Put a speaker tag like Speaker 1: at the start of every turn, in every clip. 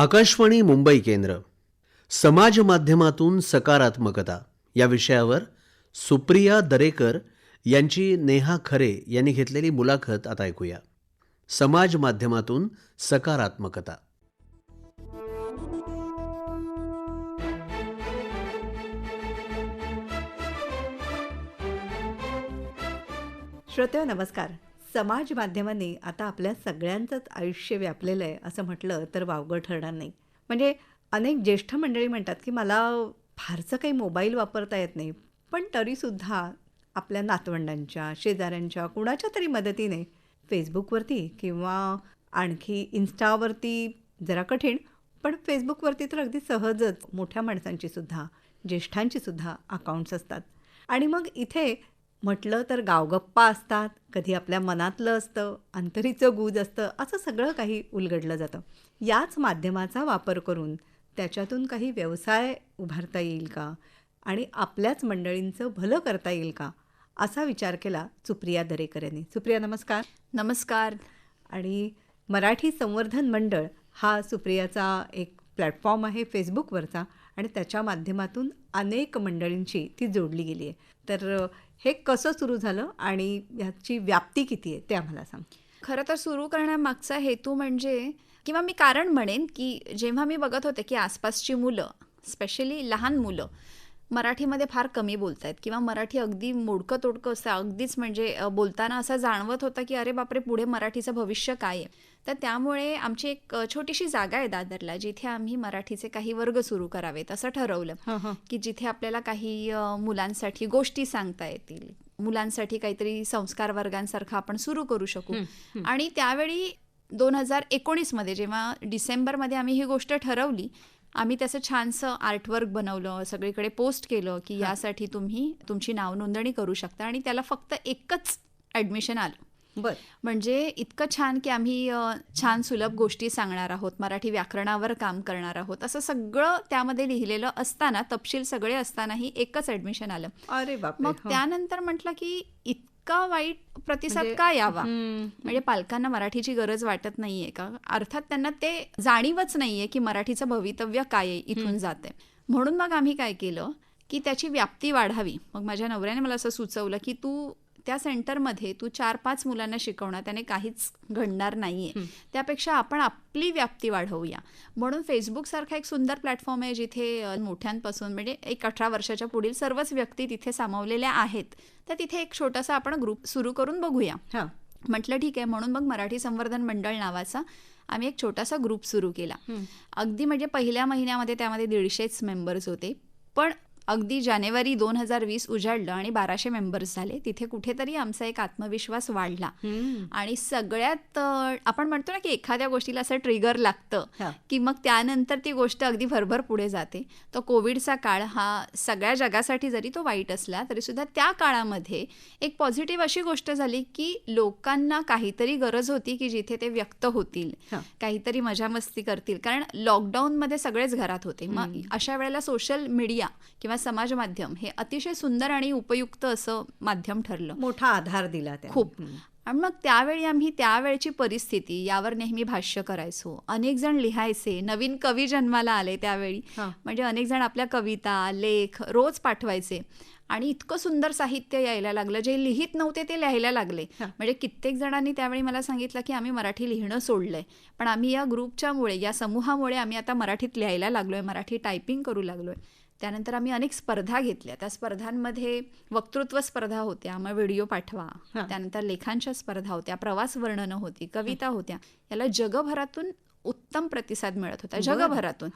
Speaker 1: आकाशवाणी मुंबई केंद्र समाज माध्यमातून सकारात्मकता या विषयावर सुप्रिया दरेकर यांची नेहा खरे यांनी घेतलेली मुलाखत आता ऐकूया. समाज माध्यमातून सकारात्मकता.
Speaker 2: श्रोते नमस्कार. समाज माध्यमांनी आता आपल्या सगळ्यांचंच आयुष्य व्यापलेलं आहे असं म्हटलं तर वावगं ठरणार नाही. म्हणजे अनेक ज्येष्ठ मंडळी म्हणतात की मला फारसं काही मोबाईल वापरता येत नाही, पण तरीसुद्धा आपल्या नातवंडांच्या, शेजाऱ्यांच्या, कुणाच्या तरी मदतीने फेसबुकवरती किंवा आणखी इन्स्टावरती जरा कठीण, पण फेसबुकवरती तर अगदी सहजच मोठ्या माणसांचीसुद्धा, ज्येष्ठांचीसुद्धा अकाउंट्स असतात. आणि मग इथे म्हटलं तर गावगप्पा असतात, कधी आपल्या मनातलं असतं, अंतरीचं गूज असतं, असं सगळं काही उलगडलं जातं. याच माध्यमाचा वापर करून त्याच्यातून काही व्यवसाय उभारता येईल का आणि आपल्याच मंडळींचं भलं करता येईल का असा विचार केला सुप्रिया दरेकर यांनी. सुप्रिया नमस्कार.
Speaker 3: नमस्कार.
Speaker 2: आणि मराठी संवर्धन मंडळ हा सुप्रियाचा एक प्लॅटफॉर्म आहे फेसबुकवरचा आणि त्याच्या माध्यमातून अनेक मंडळींची ती जोडली गेली आहे. तर हे कसं सुरू झालं आणि ह्याची व्याप्ती किती आहे ते आम्हाला सांग.
Speaker 3: खरं तर सुरू करण्यामागचा हेतू म्हणजे किंवा मी कारण म्हणेन की जेव्हा मी बघत होते की आसपासची मुलं, स्पेशली लहान मुलं, मराठीमध्ये फार कमी बोलत आहेत किंवा मराठी अगदी मोडकं तोडकं असतं, अगदीच म्हणजे बोलताना असं जाणवत होतं की अरे बापरे, पुढे मराठीचं भविष्य काय आहे. तर त्यामुळे आमची एक छोटीशी जागा आहे दादरला, जिथे आम्ही मराठीचे काही वर्ग सुरू करावेत असं ठरवलं की जिथे आपल्याला काही मुलांसाठी गोष्टी सांगता येतील, मुलांसाठी काहीतरी संस्कार वर्गांसारखं आपण सुरू करू शकू. आणि त्यावेळी 2019मध्ये जेव्हा डिसेंबरमध्ये आम्ही ही गोष्ट ठरवली, आम्ही त्याचं छानसं आर्टवर्क बनवलं, सगळीकडे पोस्ट केलं की यासाठी तुम्ही तुमची नाव नोंदणी करू शकता. आणि त्याला फक्त एकच ॲडमिशन आलं.
Speaker 2: बरं.
Speaker 3: म्हणजे इतकं छान की आम्ही छान सुलभ गोष्टी सांगणार आहोत, मराठी व्याकरणावर काम करणार आहोत, असं सगळं त्यामध्ये लिहिलेलं असताना, तपशील सगळे असतानाही एकच ॲडमिशन आलं.
Speaker 2: अरे बाप.
Speaker 3: मग त्यानंतर म्हटलं की इतका वाईट प्रतिसाद का यावा, म्हणजे पालकांना मराठीची गरज वाटत नाहीये का, अर्थात त्यांना ते जाणीवच नाहीये की मराठीचं भवितव्य काय आहे, इथून जाते. म्हणून मग आम्ही काय केलं की त्याची व्याप्ती वाढावी. मग माझ्या नवऱ्याने मला असं सुचवलं की तू त्या सेंटरमध्ये तू 4-5 मुलांना शिकवणार, त्याने काहीच घडणार नाहीये, त्यापेक्षा आपण आपली व्याप्ती वाढवूया. म्हणून फेसबुकसारखा एक सुंदर प्लॅटफॉर्म आहे जिथे मोठ्यांपासून म्हणजे एक 18 वर्षाच्या पुढील सर्वच व्यक्ती तिथे सामावलेल्या आहेत. तर तिथे एक छोटासा आपण ग्रुप सुरू करून बघूया. म्हटलं ठीक आहे. म्हणून मग मराठी संवर्धन मंडळ नावाचा आम्ही एक छोटासा ग्रुप सुरू केला. अगदी म्हणजे पहिल्या महिन्यामध्ये त्यामध्ये 150च मेंबर्स होते, पण अगदी जानेवारी 2020 उजाडलं आणि 1200 मेंबर्स झाले. तिथे कुठेतरी आमचा एक आत्मविश्वास वाढला. आणि सगळ्यात आपण म्हणतो ना की एखाद्या गोष्टीला असं ट्रिगर लागतं की मग त्यानंतर ती गोष्ट अगदी भरभर पुढे जाते. तर कोविडचा काळ हा सगळ्या जगासाठी जरी तो वाईट असला तरी सुद्धा त्या काळामध्ये एक पॉझिटिव्ह अशी गोष्ट झाली की लोकांना काहीतरी गरज होती की जिथे ते व्यक्त होतील, काहीतरी मजा मस्ती करतील. कारण लॉकडाऊनमध्ये सगळेच घरात होते. मग अशा वेळेला सोशल मीडिया किंवा समाज माध्यम हे अतिशय सुंदर आणि उपयुक्त असं माध्यम ठरलं.
Speaker 2: मोठा आधार दिला
Speaker 3: खूप. आणि मग त्यावेळी आम्ही त्यावेळची परिस्थिती यावर नेहमी भाष्य करायचो. अनेक जण लिहायचे, नवीन कवी जन्माला आले त्यावेळी, म्हणजे अनेक जण आपल्या कविता, लेख रोज पाठवायचे आणि इतकं सुंदर साहित्य यायला लागलं. जे लिहित नव्हते ते लिहायला लागले. म्हणजे कित्येक जणांनी त्यावेळी मला सांगितलं की आम्ही मराठी लिहिणं सोडलंय, पण आम्ही या ग्रुपच्यामुळे, या समूहामुळे आम्ही आता मराठीत लिहायला लागलोय, मराठी टायपिंग करू लागलोय. त्यानंतर आम्ही अनेक स्पर्धा घेतल्या. त्या स्पर्धांमध्ये वक्तृत्व स्पर्धा होत्या, मग व्हिडिओ पाठवा, त्यानंतर लेखांच्या स्पर्धा होत्या, प्रवास वर्णनं होती, कविता होत्या. याला जगभरातून उत्तम प्रतिसाद मिळत होता, जगभरातून.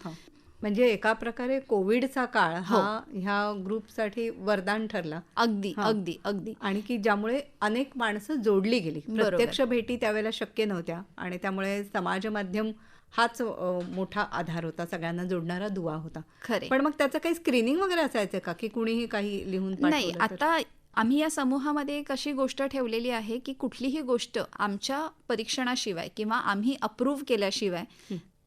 Speaker 2: म्हणजे एका प्रकारे कोविडचा काळ हा ह्या ग्रुपसाठी वरदान ठरला.
Speaker 3: अगदी अगदी अगदी.
Speaker 2: आणि की ज्यामुळे अनेक माणसं जोडली गेली. प्रत्यक्ष भेटी त्यावेळेला शक्य नव्हत्या आणि त्यामुळे समाज माध्यम हाच मोठा आधार होता, सगळ्यांना जोडणारा दुवा होता.
Speaker 3: खरे.
Speaker 2: पण मग त्याचं काही स्क्रीनिंग वगैरे असायचं का की कुणीही काही लिहून
Speaker 3: नाही. आता आम्ही या समूहामध्ये एक अशी गोष्ट ठेवलेली आहे की कुठलीही गोष्ट आमच्या परीक्षणाशिवाय किंवा आम्ही अप्रूव्ह केल्याशिवाय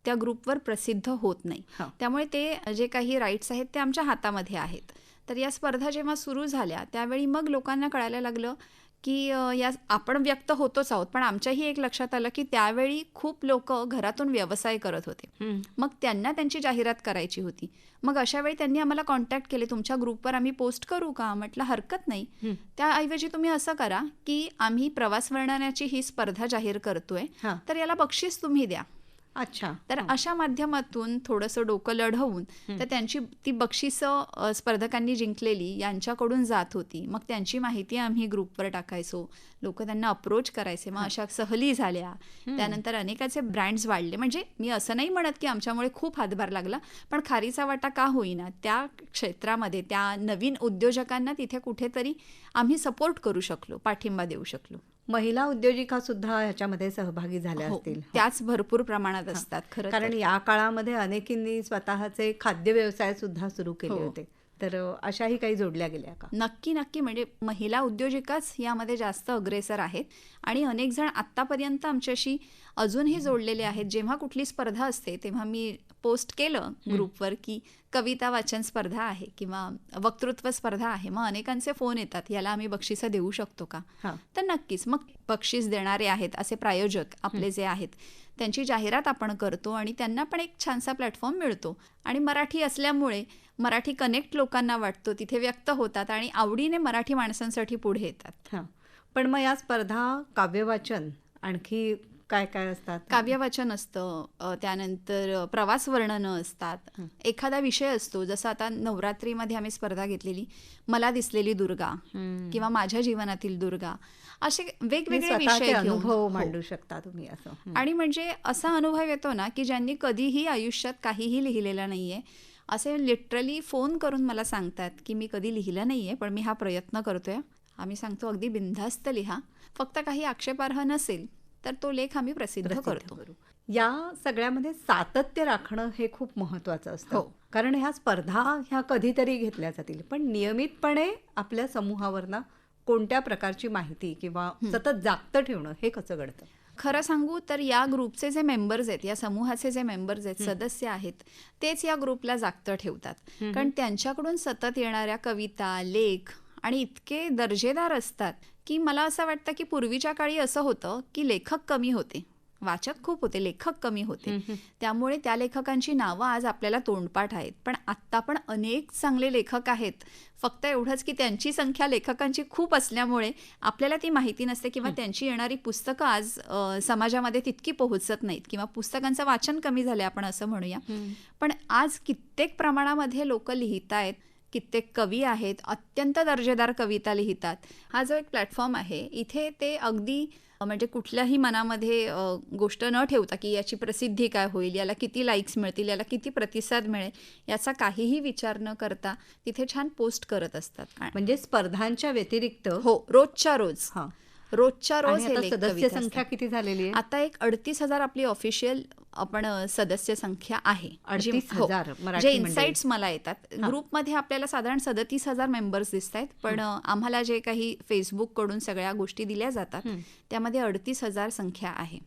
Speaker 3: त्या ग्रुपवर प्रसिद्ध होत नाही. त्यामुळे ते जे काही राईट्स आहेत ते आमच्या हातामध्ये आहेत. तर या स्पर्धा जेव्हा सुरू झाल्या त्यावेळी मग लोकांना कळायला लागलं की या आपण व्यक्त होतोच आहोत, पण आमच्याही एक लक्षात आलं की त्यावेळी खूप लोक घरातून व्यवसाय करत होते. मग त्यांना त्यांची जाहिरात करायची होती. मग अशा वेळी त्यांनी आम्हाला कॉन्टॅक्ट केले, तुमच्या ग्रुपवर आम्ही पोस्ट करू का? म्हटलं हरकत नाही. त्याऐवजी तुम्ही असं करा की आम्ही प्रवास वर्णनाची ही स्पर्धा जाहीर करतोय, तर याला बक्षीस तुम्ही द्या.
Speaker 2: अच्छा.
Speaker 3: तर अशा माध्यमातून थोडंसं डोकं लढवून तर त्यांची ती बक्षिसं स्पर्धकांनी जिंकलेली यांच्याकडून जात होती. मग त्यांची माहिती आम्ही ग्रुपवर टाकायचो, लोक त्यांना अप्रोच करायचे, मग अशा सहली झाल्या. त्यानंतर अनेकाचे ब्रँड्स वाढले. म्हणजे मी असं नाही म्हणत की आमच्यामुळे खूप हातभार लागला, पण खारीचा वाटा का होईना त्या क्षेत्रामध्ये त्या नवीन उद्योजकांना तिथे कुठेतरी आम्ही सपोर्ट करू शकलो, पाठिंबा देऊ शकलो.
Speaker 2: महिला उद्योजिका सुद्धा ह्याच्यामध्ये सहभागी झाल्या असतील.
Speaker 3: त्याच भरपूर प्रमाणात असतात खरं.
Speaker 2: कारण या काळामध्ये अनेकींनी स्वतःचे खाद्य व्यवसाय सुद्धा सुरू केले होते. तर अशाही काही जोडल्या गेल्या का?
Speaker 3: नक्की नक्की. म्हणजे महिला उद्योजिकाच यामध्ये जास्त अग्रेसर आहेत आणि अनेक जण आत्तापर्यंत आमच्याशी अजूनही जोडलेले आहेत. जेव्हा कुठली स्पर्धा असते तेव्हा मी पोस्ट केलं ग्रुपवर की कविता वाचन स्पर्धा आहे किंवा वक्तृत्व स्पर्धा आहे, मग अनेकांचे फोन येतात, याला आम्ही बक्षिसं देऊ शकतो का? तर नक्कीच. मग बक्षीस देणारे आहेत असे प्रायोजक आपले जे आहेत त्यांची जाहिरात आपण करतो आणि त्यांना पण एक छानसा प्लॅटफॉर्म मिळतो. आणि मराठी असल्यामुळे मराठी कनेक्ट लोकांना वाटतो, तिथे व्यक्त होतात आणि आवडीने मराठी माणसांसाठी पुढे येतात.
Speaker 2: पण मग या स्पर्धा काव्यवाचन आणखी काय काय असतात?
Speaker 3: काव्यवाचन असतं, त्यानंतर प्रवास वर्णनं असतात, एखादा विषय असतो. जसं आता नवरात्रीमध्ये आम्ही स्पर्धा घेतलेली मला दिसलेली दुर्गा किंवा माझ्या जीवनातील दुर्गा, असे वेगवेगळे विषय
Speaker 2: अनुभव मांडू शकता तुम्ही असं.
Speaker 3: आणि म्हणजे असा अनुभव येतो ना की ज्यांनी कधीही आयुष्यात काहीही लिहिलेलं नाहीये असे लिटरली फोन करून मला सांगतात की मी कधी लिहिलं नाहीये पण मी हा प्रयत्न करतोय. आम्ही सांगतो अगदी बिनधास्त लिहा, फक्त काही आक्षेपार्ह नसेल तर तो लेख आम्ही प्रसिद्ध करतो.
Speaker 2: या सगळ्यामध्ये सातत्य राखणं हे खूप महत्वाचं असतं. कारण ह्या स्पर्धा ह्या कधीतरी घेतल्या जातील, पण नियमितपणे आपल्या समूहावरनं कोणत्या प्रकारची माहिती किंवा सतत जागतं ठेवणं हे कसं घडतं?
Speaker 3: खरं सांगू तर या ग्रुपचे जे मेंबर्स आहेत, या समूहाचे जे मेंबर्स आहेत, सदस्य आहेत, तेच या ग्रुपला जागतं ठेवतात. कारण त्यांच्याकडून सतत येणाऱ्या कविता, लेख आणि इतके दर्जेदार असतात की मला असं वाटतं की पूर्वीच्या काळी असं होतं की लेखक कमी होते, वाचक खूप होते, लेखक कमी होते. त्यामुळे त्या लेखकांची नावं आज आपल्याला तोंडपाठ आहेत. पण आत्ता पण अनेक चांगले लेखक आहेत, फक्त एवढंच की त्यांची संख्या लेखकांची खूप असल्यामुळे आपल्याला ती माहिती नसते किंवा त्यांची येणारी पुस्तकं आज समाजामध्ये तितकी पोहोचत नाहीत किंवा पुस्तकांचं वाचन कमी झालं आपण असं म्हणूया. पण आज कित्येक प्रमाणामध्ये लोक लिहित आहेत, कित्येक कवी आहेत, अत्यंत दर्जेदार कविता लिहितात. हा जो एक प्लॅटफॉर्म आहे इथे ते अगदी म्हणजे कुठल्याही मनामध्ये गोष्ट न ठेवता की याची प्रसिद्धी काय होईल, याला किती लाईक्स मिळतील, याला किती प्रतिसाद मिळेल, याचा काहीही विचार न करता तिथे छान पोस्ट करत असतात.
Speaker 2: म्हणजे स्पर्धांच्या व्यतिरिक्त
Speaker 3: रोजच्या रोज हे लेख
Speaker 2: सदस्य संख्या किती झालेली आहे?
Speaker 3: आता एक 38,000 आपली ऑफिशियल आपण सदस्य संख्या आहे.
Speaker 2: 38,000
Speaker 3: जे इनसाइट्स मला येतात ग्रुपमध्ये आपल्याला साधारण 37,000 मेंबर्स दिसत आहेत, पण आम्हाला जे काही फेसबुककडून सगळ्या गोष्टी दिल्या जातात त्यामध्ये 38,000 संख्या आहे.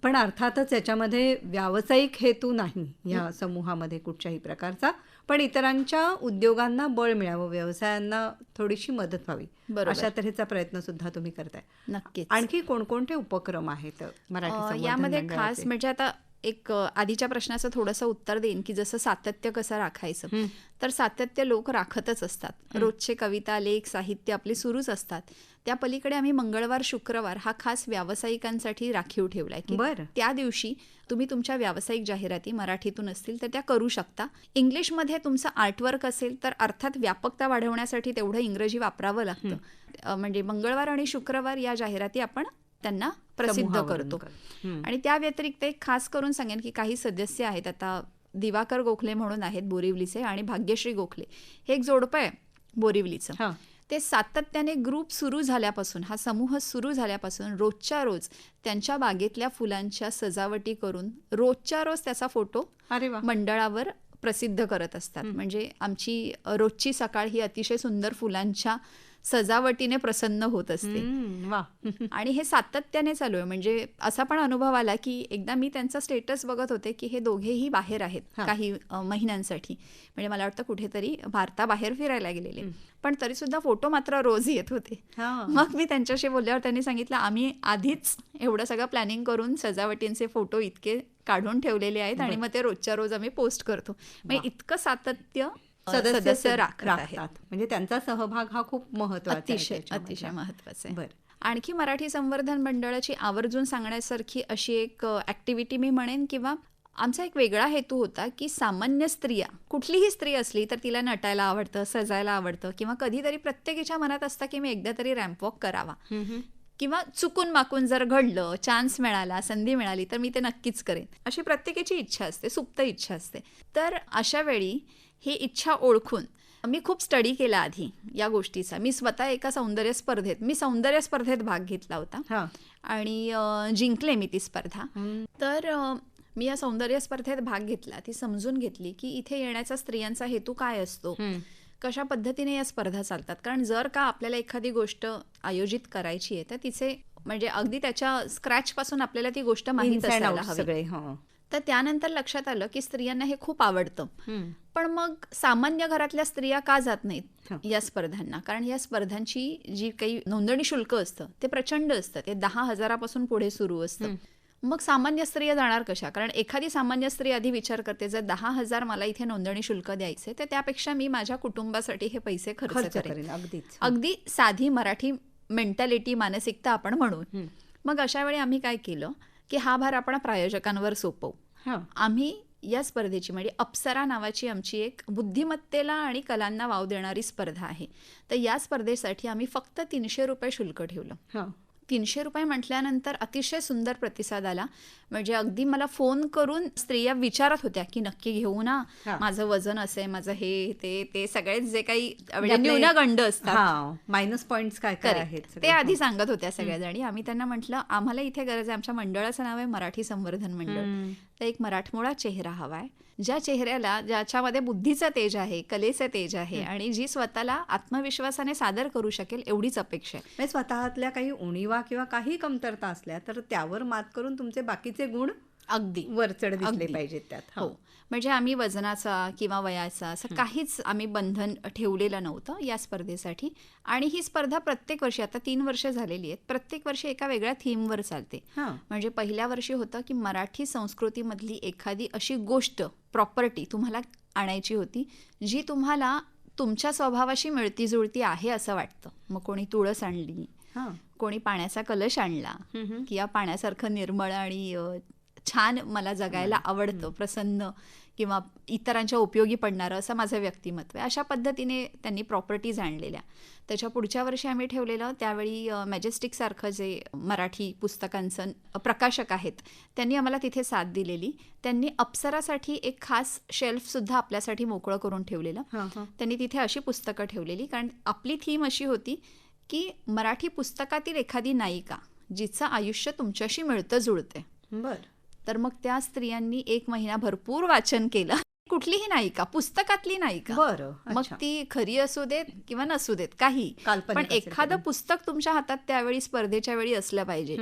Speaker 2: पण अर्थातच याच्यामध्ये व्यावसायिक हेतू नाही या समूहामध्ये कुठच्याही प्रकारचा, पण इतरांच्या उद्योगांना बळ मिळावं, व्यवसायांना थोडीशी मदत व्हावी, अशा तऱ्हेचा प्रयत्न सुद्धा तुम्ही करताय.
Speaker 3: नक्कीच.
Speaker 2: आणखी कोणकोणते उपक्रम आहेत मराठी संवर्धन
Speaker 3: यामध्ये?
Speaker 2: मंडळाचे?
Speaker 3: खास म्हणजे आता एक आधीच्या प्रश्नाचं थोडंसं उत्तर देईन की जसं सातत्य कसं राखायचं, तर सातत्य लोक राखतच असतात. रोजचे कविता, लेख, साहित्य आपले सुरूच असतात. त्या पलीकडे आम्ही मंगळवार, शुक्रवार हा खास व्यावसायिकांसाठी राखीव ठेवलाय की त्या दिवशी तुम्ही तुमच्या व्यावसायिक जाहिराती मराठीतून असतील तर त्या करू शकता. इंग्लिशमध्ये तुमचं आर्टवर्क असेल तर अर्थात व्यापकता वाढवण्यासाठी तेवढं इंग्रजी वापरावं लागतं. म्हणजे मंगळवार आणि शुक्रवार या जाहिराती आपण त्यांना प्रसिद्ध करतो. आणि त्या व्यतिरिक्त एक खास करून सांगेन की काही सदस्य आहेत, आता दिवाकर गोखले म्हणून आहेत बोरिवलीचे आणि भाग्यश्री गोखले, हे एक जोडपं आहे बोरिवलीचं. ते सातत्याने ग्रुप सुरू झाल्यापासून, हा समूह सुरू झाल्यापासून रोजच्या रोज त्यांच्या बागेतल्या फुलांच्या सजावटी करून रोजच्या रोज त्याचा फोटो मंडळावर प्रसिद्ध करत असतात. म्हणजे आमची रोजची सकाळ ही अतिशय सुंदर फुलांच्या सजावटीने प्रसन्न होत असते.
Speaker 2: वा.
Speaker 3: आणि हे सातत्याने चालू आहे. म्हणजे असा पण अनुभव आला की एकदा मी त्यांचा स्टेटस बघत होते की हे दोघेही बाहेर आहेत काही महिन्यांसाठी. म्हणजे मला वाटतं कुठेतरी भारताबाहेर फिरायला गेलेले, पण तरी सुद्धा फोटो मात्र रोज येत होते. मग मी त्यांच्याशी बोलल्यावर त्यांनी सांगितलं आम्ही आधीच एवढं सगळं प्लॅनिंग करून सजावटींचे फोटो इतके काढून ठेवलेले आहेत आणि मग ते रोजच्या रोज आम्ही पोस्ट करतो. म्हणजे इतकं सातत्य सदस्य राखत आहेत.
Speaker 2: म्हणजे त्यांचा सहभाग हा खूप महत्वाचा आहे
Speaker 3: अतिशय
Speaker 2: त्याच्यामध्ये.
Speaker 3: अतिशय महत्वाचं आहे.
Speaker 2: बरं.
Speaker 3: आणखी मराठी संवर्धन मंडळाची आवर्जून सांगण्यासारखी अशी एक ॲक्टिव्हिटी मी म्हणेन किंवा आमचा एक वेगळा हेतू होता की सामान्य स्त्रिया, कुठलीही स्त्री असली तर तिला नटायला आवडतं, सजायला आवडतं, किंवा कधीतरी प्रत्येकीच्या मनात असतं की मी एकदा तरी रॅम्प वॉक करावा, किंवा चुकून माकून जर घडलं, चान्स मिळाला, संधी मिळाली तर मी ते नक्कीच करेन, अशी प्रत्येकाची इच्छा असते, सुप्त इच्छा असते. तर अशा वेळी ही इच्छा ओळखून मी खूप स्टडी केला आधी या गोष्टीचा. मी स्वतः एका सौंदर्य स्पर्धेत भाग घेतला होता आणि जिंकले मी ती स्पर्धा. तर मी या सौंदर्य स्पर्धेत भाग घेतला, ती समजून घेतली की इथे येण्याचा स्त्रियांचा हेतू काय असतो, कशा पद्धतीने या स्पर्धा चालतात. कारण जर का आपल्याला एखादी गोष्ट आयोजित करायची आहे तर तिचे म्हणजे अगदी त्याच्या स्क्रॅचपासून आपल्याला ती गोष्ट माहीत असायला हवी. तर त्यानंतर लक्षात आलं की स्त्रियांना हे खूप आवडतं, पण मग सामान्य घरातल्या स्त्रिया का जात नाहीत या स्पर्धांना? कारण या स्पर्धांची जी काही नोंदणी शुल्क असतं ते प्रचंड असतं, ते 10,000 सुरू सुरू असतं. मग सामान्य स्त्रिया जाणार कशा? कारण एखादी सामान्य स्त्री आधी विचार करते जर 10,000 मला इथे नोंदणी शुल्क द्यायचे तर त्यापेक्षा मी माझ्या कुटुंबासाठी हे पैसे खर्च करेन. अगदी साधी मराठी मेंटॅलिटी, मानसिकता आपण म्हणून. मग अशा वेळी आम्ही काय केलं की हा भार आपण प्रायोजकांवर सोपवू. आम्ही या स्पर्धेची म्हणजे अप्सरा नावाची आमची एक बुद्धिमत्तेला आणि कलांना वाव देणारी स्पर्धा आहे. तर या स्पर्धेसाठी आम्ही फक्त 300 रुपये शुल्क ठेवलं. 300 रुपये म्हटल्यानंतर अतिशय सुंदर प्रतिसाद आला. म्हणजे अगदी मला फोन करून स्त्रिया विचारत होत्या की नक्की घेऊ ना, माझं वजन असं आहे, माझं हे ते सगळेच जे काही न्यूनगंड असतात,
Speaker 2: मायनस पॉइंट्स काय काय आहेत
Speaker 3: ते आधी सांगत होत्या सगळ्याजणी. आम्ही त्यांना म्हटलं आम्हाला इथे गरज आहे, आमच्या मंडळाचं नाव आहे मराठी संवर्धन मंडळ, तर एक मराठमोळा चेहरा हवाय, ज्या चेहऱ्याला, ज्याच्यामध्ये बुद्धीचं तेज आहे, कलेचं तेज आहे आणि जी स्वतःला आत्मविश्वासाने सादर करू शकेल एवढीच अपेक्षा आहे.
Speaker 2: म्हणजे स्वतःतल्या काही उणीवा किंवा काही कमतरता असल्या तर त्यावर मात करून तुमचे बाकीचे गुण
Speaker 3: अगदी
Speaker 2: वरचढ दिसले पाहिजेत त्यात.
Speaker 3: हो, म्हणजे आम्ही वजनाचा किंवा वयाचा असं काहीच आम्ही बंधन ठेवलेलं नव्हतं या स्पर्धेसाठी. आणि ही स्पर्धा प्रत्येक वर्षी, आता 3 वर्ष झालेली आहेत, प्रत्येक वर्षी एका वेगळ्या थीमवर चालते. म्हणजे पहिल्या वर्षी होतं की मराठी संस्कृतीमधली एखादी अशी गोष्ट, प्रॉपर्टी तुम्हाला आणायची होती जी तुम्हाला तुमच्या स्वभावाशी मिळती जुळती आहे असं वाटतं. मग कोणी तुळस आणली, कोणी पाण्याचा कलश आणला, किंवा पाण्यासारखं निर्मळ आणि छान मला जगायला आवडतं, प्रसन्न किंवा इतरांच्या उपयोगी पडणारं असं माझं व्यक्तिमत्व आहे, अशा पद्धतीने त्यांनी प्रॉपर्टीज आणलेल्या. त्याच्या पुढच्या वर्षी आम्ही ठेवलेलं, त्यावेळी मॅजेस्टिकसारखं जे मराठी पुस्तकांचं प्रकाशक आहेत त्यांनी आम्हाला तिथे साथ दिलेली. त्यांनी अप्सरासाठी एक खास शेल्फसुद्धा आपल्यासाठी मोकळं करून ठेवलेलं. त्यांनी तिथे अशी पुस्तकं ठेवलेली, कारण आपली थीम अशी होती की मराठी पुस्तकातील एखादी नायिका जिचं आयुष्य तुमच्याशी मिळतं जुळते. तर मग त्या स्त्रियांनी 1 महिना भरपूर वाचन केलं. कुठलीही नायिका, पुस्तकातली नायिका, मग ती खरी असू देत किंवा नसू देत, काही, पण एखादं पुस्तक तुमच्या हातात त्यावेळी स्पर्धेच्या वेळी असलं पाहिजे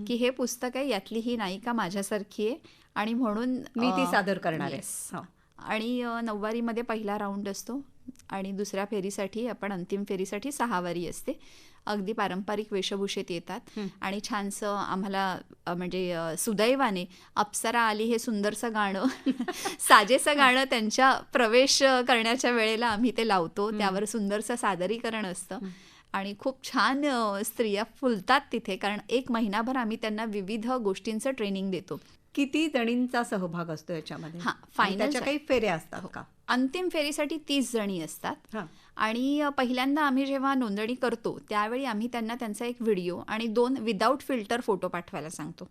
Speaker 3: की हे पुस्तक आहे, यातली ही नायिका माझ्यासारखी आहे आणि म्हणून
Speaker 2: मी ती सादर करणार आहे.
Speaker 3: आणि 9 वारीमध्ये पहिला राऊंड असतो आणि दुसऱ्या फेरीसाठी, आपण अंतिम फेरीसाठी 6 वारी असते. अगदी पारंपरिक वेशभूषेत येतात आणि छानसं आम्हाला म्हणजे सुदैवाने अप्सरा आली हे सुंदरसं गाणं साजेसं गाणं त्यांच्या प्रवेश करण्याच्या वेळेला आम्ही ते लावतो. त्यावर सुंदरसं सादरीकरण असतं आणि खूप छान स्त्रिया फुलतात तिथे, कारण 1 महिनाभर आम्ही त्यांना विविध गोष्टींचं ट्रेनिंग देतो.
Speaker 2: किती जणींचा सहभाग असतो याच्यामध्ये? फायनलच्या काही फेऱ्या असतात का?
Speaker 3: अंतिम फेरीसाठी 30 जणी असतात. आणि पहिल्यांदा आम्ही जेव्हा नोंदणी करतो त्यावेळी आम्ही त्यांना त्यांचा एक व्हिडिओ आणि 2 विदाऊट फिल्टर फोटो पाठवायला सांगतो.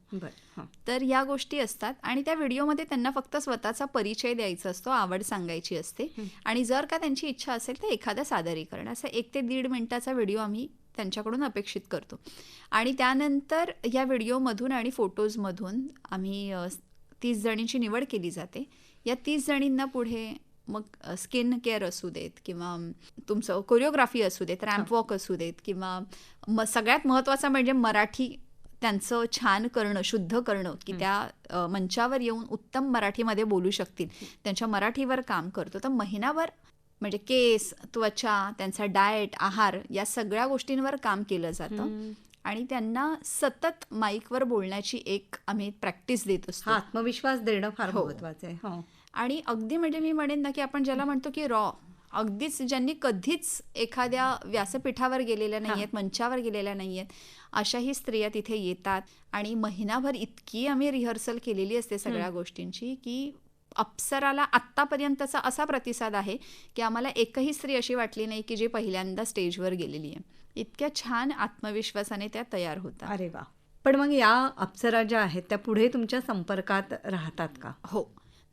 Speaker 3: तर या गोष्टी असतात आणि त्या व्हिडिओमध्ये त्यांना फक्त स्वतःचा परिचय द्यायचा असतो, आवड सांगायची असते आणि जर का त्यांची इच्छा असेल तर एखादं सादरीकरण, असं 1 ते 1.5 मिनिटाचा व्हिडिओ आम्ही त्यांच्याकडून अपेक्षित करतो. आणि त्यानंतर या व्हिडिओमधून आणि फोटोजमधून आम्ही 30 जणींची निवड केली जाते. या 30 जणींना पुढे मग स्किन केअर असू देत किंवा तुमचं कोरिओग्राफी असू देत, रॅम्प वॉक असू देत किंवा सगळ्यात महत्त्वाचं म्हणजे मराठी त्यांचं छान करणं, शुद्ध करणं, की त्या मंचावर येऊन उत्तम मराठीमध्ये बोलू शकतील, त्यांच्या मराठीवर काम करतो. तर महिनाभर म्हणजे केस, त्वचा, त्यांचा डाएट, आहार या सगळ्या गोष्टींवर काम केलं जातं आणि त्यांना सतत माईकवर बोलण्याची एक आम्ही प्रॅक्टिस देत असतो.
Speaker 2: हा आत्मविश्वास देणं फार महत्वाचं आहे. हो.
Speaker 3: आणि अगदी म्हणजे मी म्हणेन ना की आपण ज्याला म्हणतो की अगदीच ज्यांनी कधीच एखाद्या व्यासपीठावर गेलेल्या नाही आहेत, मंचावर गेलेल्या नाही आहेत, अशाही स्त्रिया तिथे येतात आणि महिनाभर इतकी आम्ही रिहर्सल केलेली असते सगळ्या गोष्टींची की अप्सराला आत्तापर्यंतचा असा प्रतिसाद आहे की आम्हाला एकही स्त्री अशी वाटली नाही की जी पहिल्यांदा स्टेजवर गेलेली आहे. इतक्या छान आत्मविश्वासाने त्या तयार होतात.
Speaker 2: अरे वा. पण मग या अप्सरा ज्या आहेत त्या पुढे तुमच्या संपर्कात राहतात का?
Speaker 3: हो,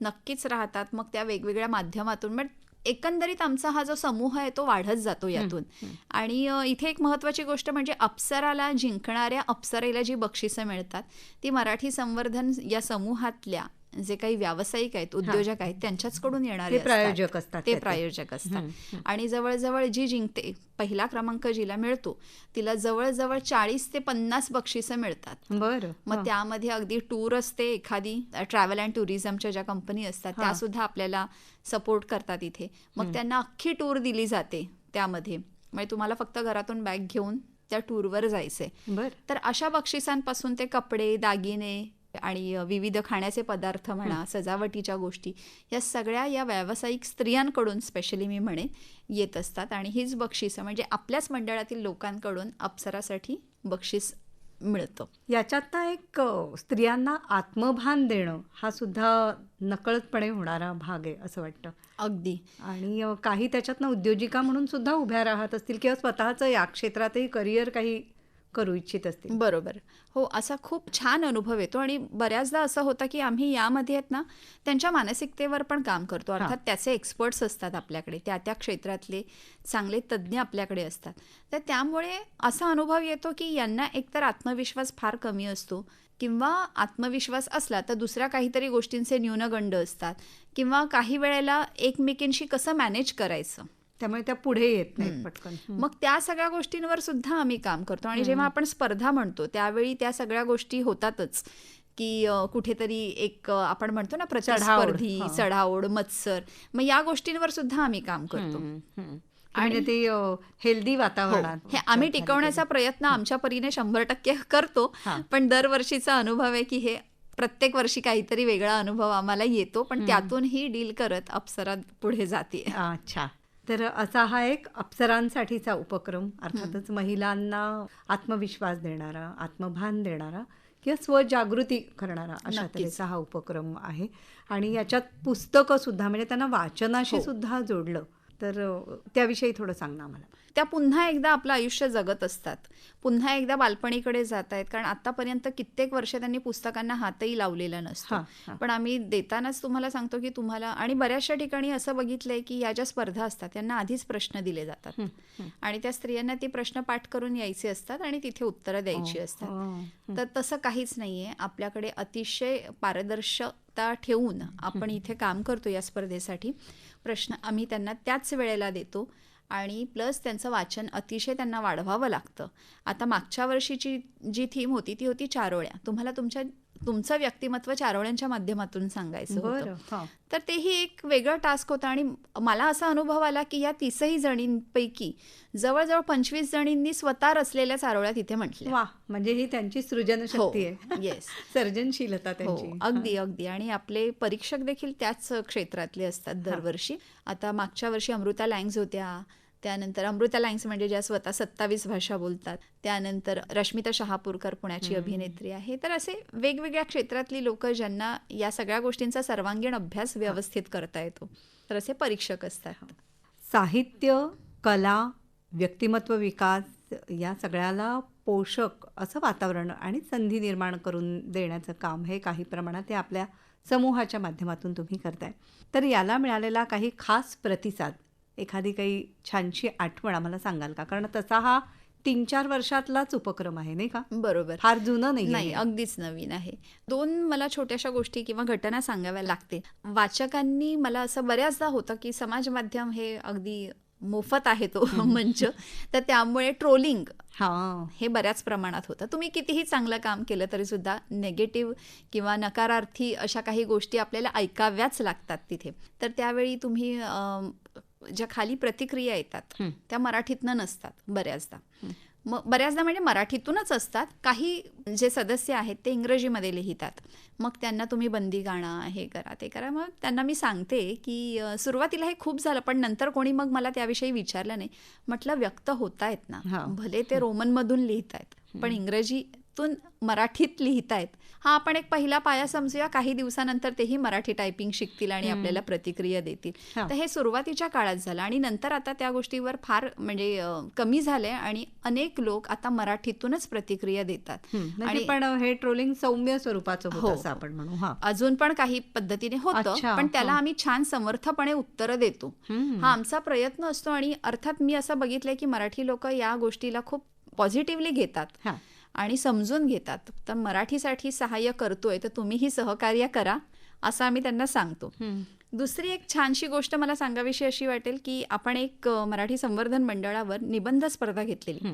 Speaker 3: नक्कीच राहतात. मग त्या वेगवेगळ्या माध्यमातून बट एकंदरीत आमचा हा जो समूह आहे तो वाढत जातो यातून. आणि इथे एक महत्त्वाची गोष्ट म्हणजे अप्सराला जिंकणाऱ्या अप्सरेला जी बक्षिसं मिळतात ती मराठी संवर्धन या समूहातल्या जे काही व्यावसायिक आहेत, उद्योजक आहेत, त्यांच्याचकडून येणारे
Speaker 2: प्रायोजक असतात.
Speaker 3: ते प्रायोजक असतात. आणि जवळजवळ जी जिंकते, पहिला क्रमांक जिला मिळतो तिला जवळजवळ 40 ते 50 बक्षिसं मिळतात.
Speaker 2: बरं.
Speaker 3: मग त्यामध्ये अगदी टूर असते, एखादी ट्रॅव्हल अँड टुरिझमच्या ज्या कंपनी असतात त्या सुद्धा आपल्याला सपोर्ट करतात इथे. मग त्यांना अख्खी टूर दिली जाते त्यामध्ये. म्हणजे तुम्हाला फक्त घरातून बॅग घेऊन त्या टूरवर जायचंय.
Speaker 2: बरं.
Speaker 3: तर अशा बक्षिसांपासून ते कपडे, दागिने आणि विविध खाण्याचे पदार्थ म्हणा, सजावटीच्या गोष्टी, या सगळ्या या व्यावसायिक स्त्रियांकडून स्पेशली मी म्हणेन येत असतात. आणि हीच बक्षिसं म्हणजे आपल्याच मंडळातील लोकांकडून अप्सरासाठी बक्षीस मिळतं.
Speaker 2: याच्यात ना एक स्त्रियांना आत्मभान देणं हा सुद्धा नकळतपणे होणारा भाग आहे असं वाटतं.
Speaker 3: अगदी.
Speaker 2: आणि काही त्याच्यातनं उद्योजिका म्हणून सुद्धा उभ्या राहत असतील किंवा स्वतःचं या क्षेत्रातही करिअर काही करू इच्छित असतील.
Speaker 3: बरोबर. हो, असा खूप छान अनुभव येतो. आणि बऱ्याचदा असं होतं की आम्ही यामध्ये आहेत ना त्यांच्या मानसिकतेवर पण काम करतो. अर्थात त्याचे एक्सपर्ट्स असतात आपल्याकडे, त्या क्षेत्रातले चांगले तज्ज्ञ आपल्याकडे असतात. तर त्यामुळे असा अनुभव येतो की यांना एकतर आत्मविश्वास फार कमी असतो किंवा आत्मविश्वास असला तर दुसऱ्या काहीतरी गोष्टींचे न्यूनगंड असतात किंवा काही वेळेला एकमेकींशी कसं मॅनेज करायचं,
Speaker 2: त्यामुळे त्या पुढे येत नाहीत पटकन.
Speaker 3: मग त्या सगळ्या गोष्टींवर सुद्धा आम्ही काम करतो. आणि जेव्हा आपण स्पर्धा म्हणतो त्यावेळी त्या सगळ्या गोष्टी होतातच की कुठेतरी एक आपण म्हणतो ना प्रतिस्पर्धी, चढाओढ, मत्सर, मग या गोष्टींवर सुद्धा आम्ही काम करतो.
Speaker 2: आणि ते हेल्दी वातावरणात
Speaker 3: हे आम्ही टिकवण्याचा प्रयत्न आमच्या परीने 100% करतो. पण दरवर्षीचा अनुभव आहे की हे प्रत्येक वर्षी काहीतरी वेगळा अनुभव आम्हाला येतो, पण त्यातूनही डील करत अप्सरा पुढे जाते.
Speaker 2: अच्छा. तर असा हा एक अप्सरांसाठीचा उपक्रम, अर्थातच महिलांना आत्मविश्वास देणारा, आत्मभान देणारा किंवा स्वजागृती करणारा अशा तऱ्हेचा हा उपक्रम आहे. आणि याच्यात पुस्तकं सुद्धा म्हणजे त्यांना वाचनाशी सुद्धा जोडलं, तर त्याविषयी थोडं सांग ना मला.
Speaker 3: त्या पुन्हा एकदा आपलं आयुष्य जगत असतात, पुन्हा एकदा बालपणीकडे जात आहेत. कारण आतापर्यंत कित्येक वर्ष त्यांनी पुस्तकांना हातही लावलेला नसतो. पण आम्ही देतानाच तुम्हाला सांगतो की तुम्हाला, आणि बऱ्याचशा ठिकाणी असं बघितलंय की या ज्या स्पर्धा असतात त्यांना आधीच प्रश्न दिले जातात आणि त्या स्त्रियांना ते प्रश्न पाठ करून यायचे असतात आणि तिथे उत्तरं द्यायची असतात. तर तसं काहीच नाहीये. आपल्याकडे अतिशय पारदर्शकता ठेवून आपण इथे काम करतो या स्पर्धेसाठी. प्रश्न आम्ही त्यांना त्याच वेळेला देतो आणि प्लस त्यांचं वाचन अतिशय त्यांना वाढवावं लागतं. आता मागच्या वर्षीची जी थीम होती ती होती चारोळ्या. तुम्हाला तुमचं व्यक्तिमत्व चारोळ्यांच्या माध्यमातून सांगायचं होतं. तर तेही एक वेगळं टास्क होतं. आणि मला असा अनुभव आला की या 30ही जणींपैकी जवळजवळ 25 जणींनी स्वतः रचलेल्या चारोळ्या तिथे म्हटल्या.
Speaker 2: वा, म्हणजे ही त्यांची सृजनशक्ती आहे.
Speaker 3: येस,
Speaker 2: सर्जनशीलता त्यांची.
Speaker 3: अगदी अगदी. आणि आपले परीक्षक देखील त्याच क्षेत्रातले असतात दरवर्षी. आता मागच्या वर्षी अमृता लँग्स होत्या, त्यानंतर अमृता लँग्स म्हणजे ज्या स्वतः 27 भाषा बोलतात, त्यानंतर रश्मिता शहापूरकर पुण्याची अभिनेत्री आहे. तर असे वेगवेगळ्या क्षेत्रातली लोक ज्यांना या सगळ्या गोष्टींचा सर्वांगीण अभ्यास व्यवस्थित करता येतो, तर असे परीक्षक असतात.
Speaker 2: साहित्य, कला, व्यक्तिमत्व विकास या सगळ्याला पोषक असं वातावरण आणि संधी निर्माण करून देण्याचं काम हे काही प्रमाणात ते आपल्या समूहाच्या माध्यमातून तुम्ही करताय. तर याला मिळालेला काही खास प्रतिसाद, एखादी काही छानशी आठवण आम्हाला सांगाल का? कारण तसा हा 3-4 वर्षातलाच उपक्रम आहे नाही का?
Speaker 3: बरोबर.
Speaker 2: फार जुनं
Speaker 3: नाही,
Speaker 2: नाही.
Speaker 3: अगदीच नवीन आहे. 2 मला छोट्याशा गोष्टी किंवा घटना सांगाव्या लागतील. वाचकांनी मला असं बऱ्याचदा होतं, की समाज माध्यम हे अगदी मोफत आहे तो मंच. तर त्यामुळे ट्रोलिंग
Speaker 2: हां.
Speaker 3: हे बऱ्याच प्रमाणात होतं. तुम्ही कितीही चांगलं काम केलं तरी सुद्धा निगेटिव्ह किंवा नकारार्थी अशा काही गोष्टी आपल्याला ऐकाव्याच लागतात तिथे. तर त्यावेळी तुम्ही ज्या खाली प्रतिक्रिया येतात त्या मराठीतनं नसतात बऱ्याचदा. मग बऱ्याचदा म्हणजे मराठीतूनच असतात. काही जे सदस्य आहेत ते इंग्रजीमध्ये लिहितात. मग त्यांना तुम्ही बंदी गाणं हे करा ते करा. मग त्यांना मी सांगते की सुरुवातीला हे खूप झालं, पण नंतर कोणी मग मला त्याविषयी विचारलं नाही. म्हटलं व्यक्त होतायत ना,
Speaker 2: हां.
Speaker 3: भले ते रोमनमधून लिहितायत पण इंग्रजीतून मराठीत लिहितायत. हा आपण एक पहिला पाया समजूया. काही दिवसानंतर तेही मराठी टायपिंग शिकतील आणि आपल्याला प्रतिक्रिया देतील.
Speaker 2: हां.
Speaker 3: तर हे सुरुवातीच्या काळात झालं आणि नंतर आता त्या गोष्टीवर फार म्हणजे कमी झालंय आणि अनेक लोक आता मराठीतूनच प्रतिक्रिया देतात.
Speaker 2: म्हणजे
Speaker 3: आणि
Speaker 2: पण हे ट्रोलिंग सौम्य स्वरूपाचं
Speaker 3: हो.
Speaker 2: होतं असं आपण म्हणू. हां.
Speaker 3: अजून पण काही पद्धतीने होतं,
Speaker 2: अच्छा,
Speaker 3: पण त्याला
Speaker 2: हां.
Speaker 3: आम्ही छान समर्थपणे उत्तरं देतो. हा आमचा प्रयत्न असतो आणि अर्थात मी असं बघितलंय की मराठी लोक या गोष्टीला खूप पॉझिटिव्हली घेतात
Speaker 2: हां.
Speaker 3: आणि समजून घेतात. तर मराठीसाठी सहाय्य करतोय तर तुम्हीही सहकार्य करा असं आम्ही त्यांना सांगतो. दुसरी एक छानशी गोष्ट मला सांगावीशी अशी वाटेल की आपण एक मराठी संवर्धन मंडळावर निबंध स्पर्धा घेतलेली.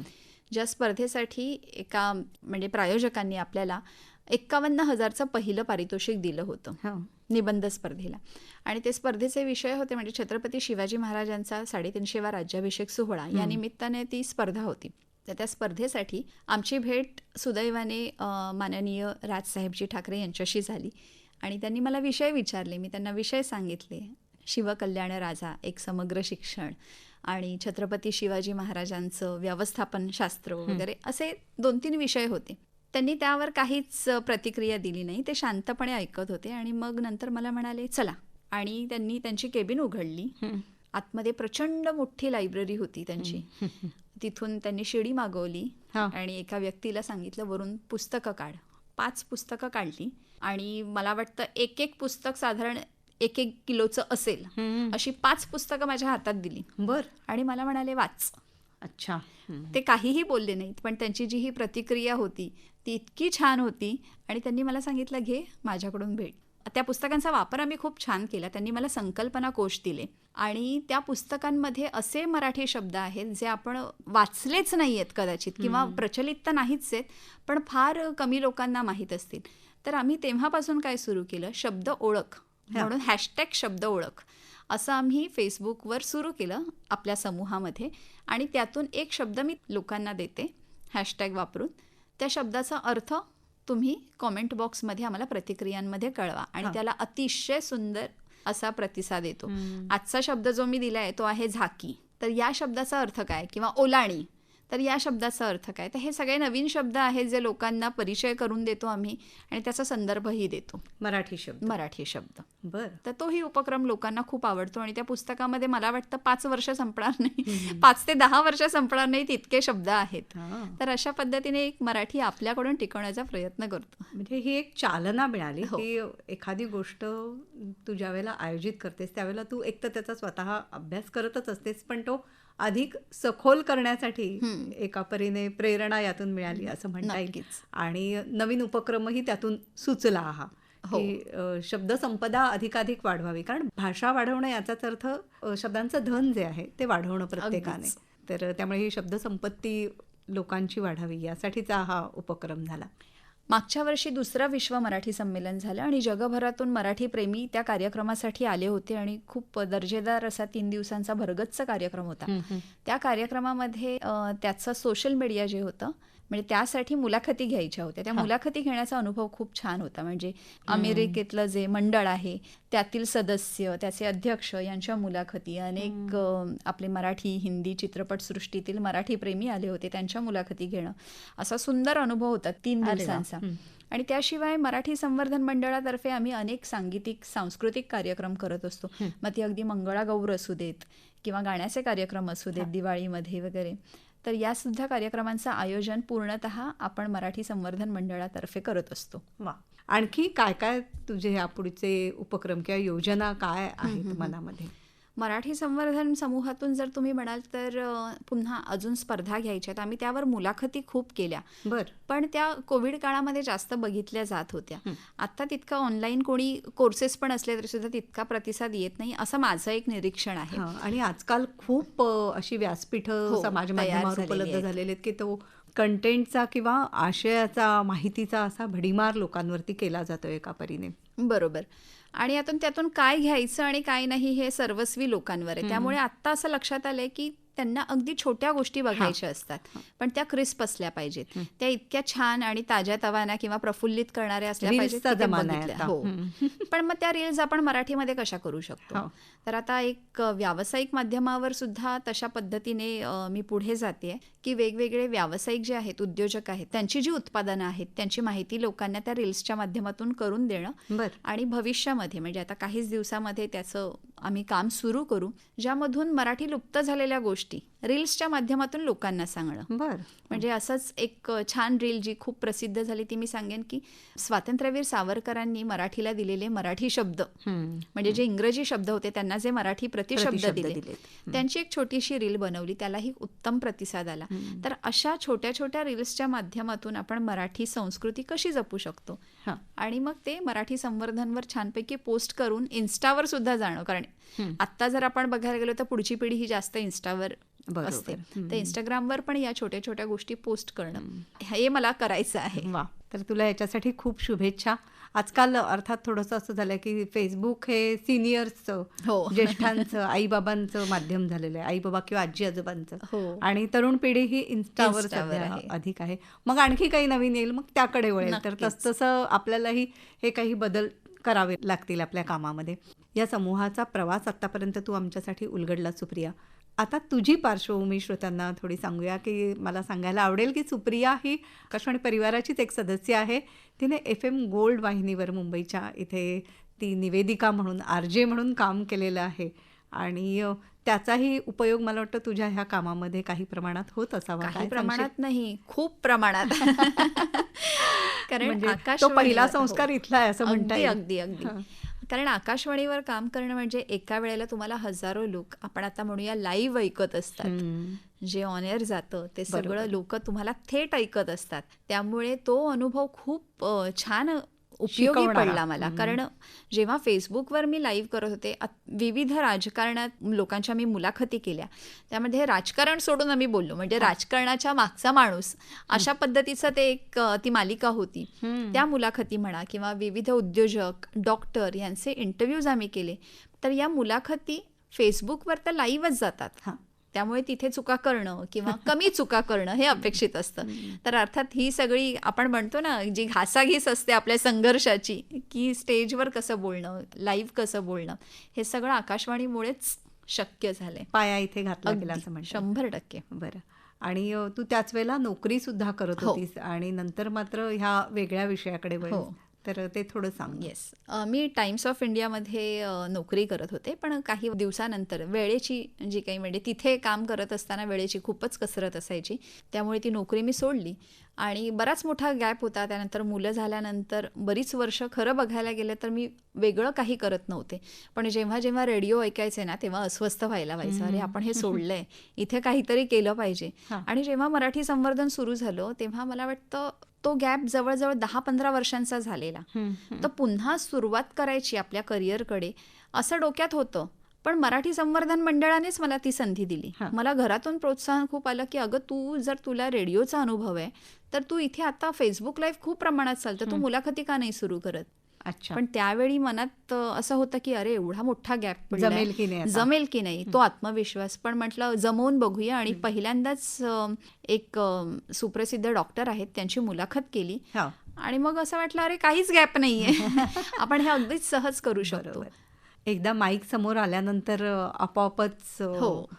Speaker 3: ज्या स्पर्धेसाठी एका म्हणजे प्रायोजकांनी आपल्याला 51,000चं पहिलं पारितोषिक दिलं होतं
Speaker 2: हां.
Speaker 3: निबंध स्पर्धेला. आणि ते स्पर्धेचे विषय होते म्हणजे छत्रपती शिवाजी महाराजांचा 350वा राज्याभिषेक सोहळा या निमित्ताने ती स्पर्धा होती. तर त्या स्पर्धेसाठी आमची भेट सुदैवाने माननीय राजसाहेबजी ठाकरे यांच्याशी झाली आणि त्यांनी मला विषय विचारले. मी त्यांना विषय सांगितले. शिवकल्याण राजा, एक समग्र शिक्षण आणि छत्रपती शिवाजी महाराजांचं व्यवस्थापन शास्त्र वगैरे असे 2-3 विषय होते. त्यांनी त्यावर काहीच प्रतिक्रिया दिली नाही. ते शांतपणे ऐकत होते आणि मग नंतर मला म्हणाले चला. आणि त्यांनी त्यांची केबिन उघडली. आतमध्ये प्रचंड मोठी लायब्ररी होती त्यांची. तिथून त्यांनी शिडी मागवली आणि एका व्यक्तीला सांगितलं वरून पुस्तकं काढ. 5 पुस्तकं काढली आणि मला वाटतं एक पुस्तक साधारण 1 किलोचं असेल अशी 5 पुस्तकं माझ्या हातात दिली.
Speaker 2: बरं.
Speaker 3: आणि मला म्हणाले वाच.
Speaker 2: अच्छा.
Speaker 3: ते काहीही बोलले नाहीत, पण त्यांची जी ही प्रतिक्रिया होती ती इतकी छान होती आणि त्यांनी मला सांगितलं घे माझ्याकडून भेट. त्या पुस्तकांचा वापर आम्ही खूप छान केला. त्यांनी मला संकल्पना कोश दिले आणि त्या पुस्तकांमध्ये असे मराठी शब्द आहेत जे आपण वाचलेच नाही आहेत कदाचित किंवा प्रचलित तर नाहीच आहेत, पण फार कमी लोकांना माहीत असतील. तर आम्ही तेव्हापासून काय सुरू केलं, शब्द ओळख म्हणून हॅशटॅग शब्द ओळख असं आम्ही फेसबुकवर सुरू केलं आपल्या समूहामध्ये आणि त्यातून एक शब्द मी लोकांना देते हॅशटॅग वापरून. त्या शब्दाचा अर्थ तुम्ही कॉमेंट बॉक्समध्ये आम्हाला प्रतिक्रियांमध्ये कळवा आणि त्याला अतिशय सुंदर असा प्रतिसाद येतो. आजचा शब्द जो मी दिला आहे तो आहे झाकी. तर या शब्दाचा अर्थ काय किंवा ओलाणी, तर या शब्दाचा अर्थ काय. तर हे सगळे नवीन शब्द आहेत जे लोकांना परिचय करून देतो आम्ही आणि त्याचा संदर्भही देतो.
Speaker 2: मराठी शब्द. बरं.
Speaker 3: तर तोही उपक्रम लोकांना खूप आवडतो आणि त्या पुस्तकामध्ये मला वाटतं 5 वर्ष संपणार नाही, 5 ते 10 वर्ष संपणार नाहीत इतके शब्द आहेत. तर अशा पद्धतीने एक मराठी आपल्याकडून टिकवण्याचा प्रयत्न करतो.
Speaker 2: म्हणजे ही एक चालना मिळाली की एखादी गोष्ट तू ज्या वेळेला आयोजित करतेस त्यावेळेला तू एक तर त्याचा स्वतः अभ्यास करतच असतेस, पण तो अधिक सखोल करण्यासाठी एका परीने प्रेरणा यातून मिळाली असं म्हणता येईल. आणि नवीन उपक्रमही त्यातून सुचला हा की शब्दसंपदा अधिकाधिक वाढवावी. कारण भाषा वाढवणं याचाच अर्थ शब्दांचं धन जे आहे ते वाढवणं प्रत्येकाने. तर त्यामुळे ही शब्दसंपत्ती लोकांची वाढावी यासाठीचा हा उपक्रम झाला.
Speaker 3: मागच्या वर्षी 2रं विश्व मराठी संमेलन झालं आणि जगभरातून मराठी प्रेमी त्या कार्यक्रमासाठी आले होते आणि खूप दर्जेदार असा 3 दिवसांचा भरगच्च कार्यक्रम होता. त्या कार्यक्रमामध्ये त्याचं सोशल मीडिया जे होतं म्हणजे त्यासाठी मुलाखती घ्यायच्या होत्या. त्या मुलाखती घेण्याचा अनुभव खूप छान होता. म्हणजे अमेरिकेतलं जे मंडळ आहे त्यातील सदस्य, त्याचे अध्यक्ष यांच्या मुलाखती, अनेक आपले मराठी हिंदी चित्रपटसृष्टीतील मराठी प्रेमी आले होते त्यांच्या मुलाखती घेणं, असा सुंदर अनुभव होता 3 दिवसांचा. आणि त्याशिवाय मराठी संवर्धन मंडळातर्फे आम्ही अनेक सांस्कृतिक कार्यक्रम करत असतो. मग ती अगदी मंगळागौर असू देत किंवा गाण्याचे कार्यक्रम असू देत दिवाळीमध्ये वगैरे. तर यासुद्धा कार्यक्रमांचं आयोजन पूर्णतः आपण मराठी संवर्धन मंडळातर्फे करत असतो.
Speaker 2: वा. आणखी काय काय तुझे यापुढचे उपक्रम किंवा योजना काय आहेत मनामध्ये?
Speaker 3: मराठी संवर्धन समूहातून जर तुम्ही म्हणाल तर पुन्हा अजून स्पर्धा घ्यायच्यात. आम्ही त्यावर मुलाखती खूप केल्या,
Speaker 2: बर.
Speaker 3: पण त्या कोविड काळामध्ये जास्त बघितल्या जात होत्या. आता तितकं ऑनलाईन कोणी कोर्सेस पण असले तरी सुद्धा तितका प्रतिसाद येत नाही, असं माझं एक निरीक्षण आहे.
Speaker 2: आणि आजकाल खूप अशी व्यासपीठं समाज माध्यमावर
Speaker 3: झालेली
Speaker 2: उपलब्ध
Speaker 3: आहेत.
Speaker 2: झालेले आहेत की तो कंटेंटचा किंवा आशयाचा, माहितीचा असा भडीमार लोकांवरती केला जातो एका परीने.
Speaker 3: बरोबर. आणि त्यातून काय घ्यायचं आणि काय नाही हे सर्वस्वी लोकांवर आहे. त्यामुळे आत्ता असं लक्षात आलंय की त्यांना अगदी छोट्या गोष्टी बघायच्या असतात, पण त्या क्रिस्प असल्या पाहिजेत. त्या इतक्या छान आणि ताज्या तवाना किंवा प्रफुल्लित करणाऱ्या असल्या पाहिजेत
Speaker 2: रील्सचा
Speaker 3: की ते
Speaker 2: जमाना आहे
Speaker 3: बघितल्या.
Speaker 2: आता.
Speaker 3: हो. पण मग त्या रील्स आपण मराठीमध्ये कशा करू शकतो?
Speaker 2: हो.
Speaker 3: तर आता एक व्यावसायिक माध्यमावर सुद्धा तशा पद्धतीने मी पुढे जाते की वेगवेगळे व्यावसायिक जे आहेत, उद्योजक आहेत, त्यांची जी उत्पादनं आहेत त्यांची माहिती लोकांना त्या रील्सच्या माध्यमातून करून देणं.
Speaker 2: बर.
Speaker 3: आणि भविष्यामध्ये म्हणजे आता काहीच दिवसामध्ये त्याचं आम्ही काम सुरू करू, ज्यामधून मराठी लुप्त झालेल्या गोष्टी रील्सच्या माध्यमातून लोकांना सांगणं.
Speaker 2: बर.
Speaker 3: म्हणजे असंच एक छान रील जी खूप प्रसिद्ध झाली ती मी सांगेन की स्वातंत्र्यवीर सावरकरांनी मराठीला दिलेले मराठी शब्द, म्हणजे जे इंग्रजी शब्द होते त्यांना जे मराठी प्रतिशब्द दिले, त्यांची एक छोटीशी रील बनवली. त्यालाही उत्तम प्रतिसाद आला. तर अशा छोट्या छोट्या रील्सच्या माध्यमातून आपण मराठी संस्कृती कशी जपू शकतो आणि मग ते मराठी संवर्धनवर छानपैकी पोस्ट करून इन्स्टावर सुद्धा जाणं. कारण आत्ता जर आपण बघायला गेलो तर पुढची पिढी ही जास्त इन्स्टावर असते, तर इंस्टाग्रामवर पण या छोट्या छोट्या गोष्टी पोस्ट करणं हे मला करायचं आहे.
Speaker 2: वा. तर तुला याच्यासाठी खूप शुभेच्छा. आजकाल अर्थात थोडंसं असं झालं की फेसबुक हे सिनियर्सचं, ज्येष्ठांचं, आईबाबांचं माध्यम झालेलं आहे, आईबाबा किंवा आजी आजोबांचं. आणि तरुण पिढी ही इन्स्टावर सध्या अधिक आहे. मग आणखी काही नवीन येईल, मग त्याकडे वळेल. तर तसतसं आपल्यालाही हे काही बदल करावे लागतील आपल्या कामामध्ये. या समूहाचा प्रवास आतापर्यंत तू आमच्यासाठी उलगडला सुप्रिया. आता तुझी पार्श्वभूमी श्रोत्यांना थोडी सांगूया की मला सांगायला आवडेल की सुप्रिया ही आकाशवाणी परिवाराचीच एक सदस्य आहे. तिने FM गोल्ड वाहिनीवर मुंबईच्या इथे ती निवेदिका म्हणून, RJ म्हणून काम केलेलं आहे आणि त्याचाही उपयोग मला वाटतं तुझ्या ह्या कामामध्ये काही प्रमाणात होत असावा.
Speaker 3: काही प्रमाणात नाही, खूप प्रमाणात. कारण
Speaker 2: तो पहिला संस्कार इथला आहे असं म्हणता येईल.
Speaker 3: अगदी अगदी. कारण आकाशवाणीवर काम करणं म्हणजे एका वेळेला तुम्हाला हजारो लोक, आपण आता म्हणूया लाईव्ह ऐकत असतात. जे ऑन एअर जातं ते सगळं लोक तुम्हाला थेट ऐकत असतात. त्यामुळे तो अनुभव खूप छान उपयोगी पडला मला. कारण जेव्हा फेसबुकवर मी लाईव्ह करत होते, विविध राजकारणात लोकांच्या मी मुलाखती केल्या. त्यामध्ये राजकारण सोडून आम्ही बोललो, म्हणजे राजकारणाच्या मागचा माणूस अशा पद्धतीचं ते एक ती मालिका होती. त्या मुलाखती म्हणा किंवा विविध उद्योजक, डॉक्टर यांचे इंटरव्ह्यूज आम्ही केले. तर या मुलाखती फेसबुकवर तर लाईव्हच जातात. त्यामुळे तिथे चुका करणं किंवा कमी चुका करणं हे अपेक्षित असतं. तर अर्थात ही सगळी आपण म्हणतो ना जी घासाघीस असते आपल्या संघर्षाची, की स्टेजवर कसं बोलणं, लाईव्ह कसं बोलणं, हे सगळं आकाशवाणीमुळेच शक्य झालंय.
Speaker 2: पाया इथे घातला गेला असं म्हणतो.
Speaker 3: 100%.
Speaker 2: बरं. आणि तू त्याच वेळेला नोकरी सुद्धा करत होतीस आणि नंतर मात्र ह्या वेगळ्या विषयाकडे वळलीस. तर ते थोडं सांग.
Speaker 3: येस. मी टाइम्स ऑफ इंडियामध्ये नोकरी करत होते, पण काही दिवसानंतर वेळेची जी काही, म्हणजे तिथे काम करत असताना वेळेची खूपच कसरत असायची. त्यामुळे ती नोकरी मी सोडली आणि बराच मोठा गॅप होता. त्यानंतर मुलं झाल्यानंतर बरीच वर्ष खरं बघायला गेलं तर मी वेगळं काही करत नव्हते. पण जेव्हा जेव्हा रेडिओ ऐकायचे ना तेव्हा अस्वस्थ व्हायला व्हायचं. अरे आपण हे सोडलंय, इथे काहीतरी केलं पाहिजे. आणि जेव्हा मराठी संवर्धन सुरू झालं तेव्हा मला वाटतं तो गॅप जवळजवळ 10-15 वर्षांचा झालेला. तर पुन्हा सुरुवात करायची आपल्या करिअरकडे असं डोक्यात होतं. पण मराठी संवर्धन मंडळानेच मला ती संधी दिली. मला घरातून प्रोत्साहन खूप आलं की अगं तू जर तुला रेडिओचा अनुभव आहे तर तू इथे आता फेसबुक लाईव्ह खूप प्रमाणात चालतं, तू मुलाखती का नाही सुरू करत. पण त्यावेळी मनात असं होतं की अरे एवढा मोठा गॅप जमेल की नाही, तो आत्मविश्वास. पण म्हटलं जमवून बघूया आणि पहिल्यांदाच एक सुप्रसिद्ध डॉक्टर आहेत त्यांची मुलाखत केली आणि मग असं वाटलं अरे काहीच गॅप नाहीये, आपण हे अगदीच सहज करू शकतो.
Speaker 2: एकदा माईक समोर आल्यानंतर आपोआपच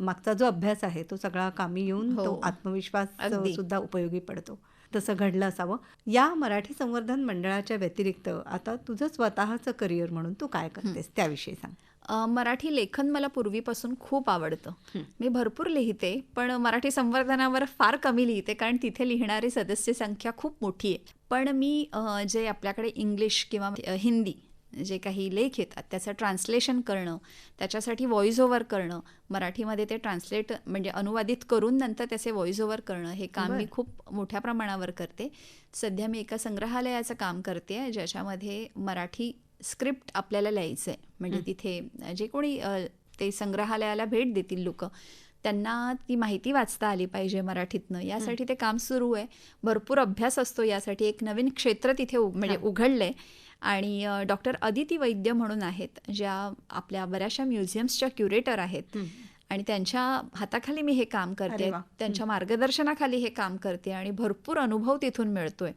Speaker 2: मागचा जो अभ्यास आहे तो सगळा कामी येऊन तो आत्मविश्वास सुद्धा उपयोगी पडतो. तसं घडलं असावं. या मराठी संवर्धन मंडळाच्या व्यतिरिक्त आता तुझं स्वतःचं करिअर म्हणून तू काय करतेस त्याविषयी सांग.
Speaker 3: मराठी लेखन मला पूर्वीपासून खूप आवडतं. मी भरपूर लिहिते, पण मराठी संवर्धनावर फार कमी लिहिते कारण तिथे लिहिणारी सदस्य संख्या खूप मोठी आहे. पण मी जे आपल्याकडे इंग्लिश किंवा हिंदी जे काही लेख येतात त्याचं ट्रान्सलेशन करणं, त्याच्यासाठी व्हॉइस ओव्हर करणं, मराठीमध्ये ते ट्रान्सलेट म्हणजे अनुवादित करून नंतर त्याचे व्हॉइस ओव्हर करणं, हे काम मी खूप मोठ्या प्रमाणावर करते. सध्या मी एका संग्रहालयाचं काम करते ज्याच्यामध्ये मराठी स्क्रिप्ट आपल्याला लिहायचं आहे. म्हणजे तिथे जे कोणी ते संग्रहालयाला भेट देतील लोक, त्यांना ती माहिती वाचता आली पाहिजे मराठीतनं, यासाठी ते काम सुरू आहे. भरपूर अभ्यास असतो यासाठी. एक नवीन क्षेत्र तिथे म्हणजे उघडलंय. आणि डॉक्टर अदिती वैद्य म्हणून आहेत, ज्या आपल्या बऱ्याचशा म्युझियम्सच्या क्युरेटर आहेत आणि त्यांच्या हाताखाली मी हे काम करते, त्यांच्या मार्गदर्शनाखाली हे काम करते आणि भरपूर अनुभव तिथून मिळतोय.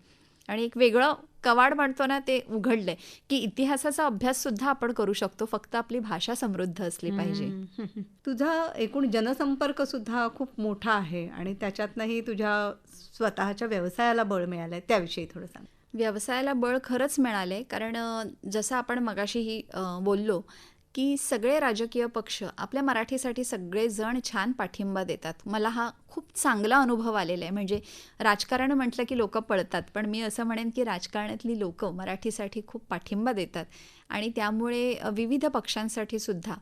Speaker 3: आणि एक वेगळं कवाड म्हणतो ना, ते उघडलंय की इतिहासाचा अभ्यास सुद्धा आपण करू शकतो, फक्त आपली भाषा समृद्ध असली पाहिजे.
Speaker 2: तुझा एकूण जनसंपर्क सुद्धा खूप मोठा आहे आणि त्याच्यातनंही तुझ्या स्वतःच्या व्यवसायाला बळ मिळालंय, त्याविषयी थोडं सांग.
Speaker 3: व्यवसायाला बळ खरंच मिळाले, कारण जसं आपण मगाशीही बोललो की सगळे राजकीय पक्ष आपल्या मराठीसाठी सगळेजण छान पाठिंबा देतात. मला हा खूप चांगला अनुभव आलेला आहे. म्हणजे राजकारण म्हटलं की लोक पळतात, पण मी असं म्हणेन की राजकारणातली लोक मराठीसाठी खूप पाठिंबा देतात. आणि त्यामुळे विविध पक्षांसाठी सुद्धा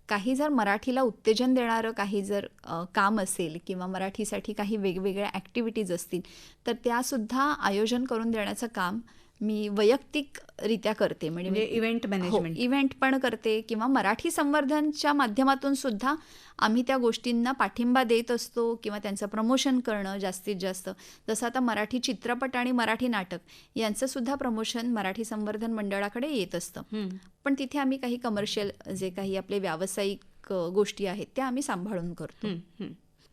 Speaker 3: काही जर मराठीला उत्तेजन देणारं काही जर काम असेल किंवा मराठीसाठी काही वेगवेगळ्या ॲक्टिव्हिटीज असतील, तर त्यासुद्धा आयोजन करून देण्याचं काम मी वैयक्तिकरित्या करते. म्हणजे
Speaker 2: इव्हेंट मॅनेजमेंट,
Speaker 3: इव्हेंट पण करते किंवा मराठी संवर्धनच्या माध्यमातून सुद्धा आम्ही त्या गोष्टींना पाठिंबा देत असतो किंवा त्यांचं प्रमोशन करणं जास्तीत जास्त. जसं आता मराठी चित्रपट आणि मराठी नाटक यांचं सुद्धा प्रमोशन मराठी संवर्धन मंडळाकडे येत असतं. पण तिथे आम्ही काही कमर्शियल जे काही आपले व्यावसायिक गोष्टी आहेत त्या आम्ही सांभाळून करतो.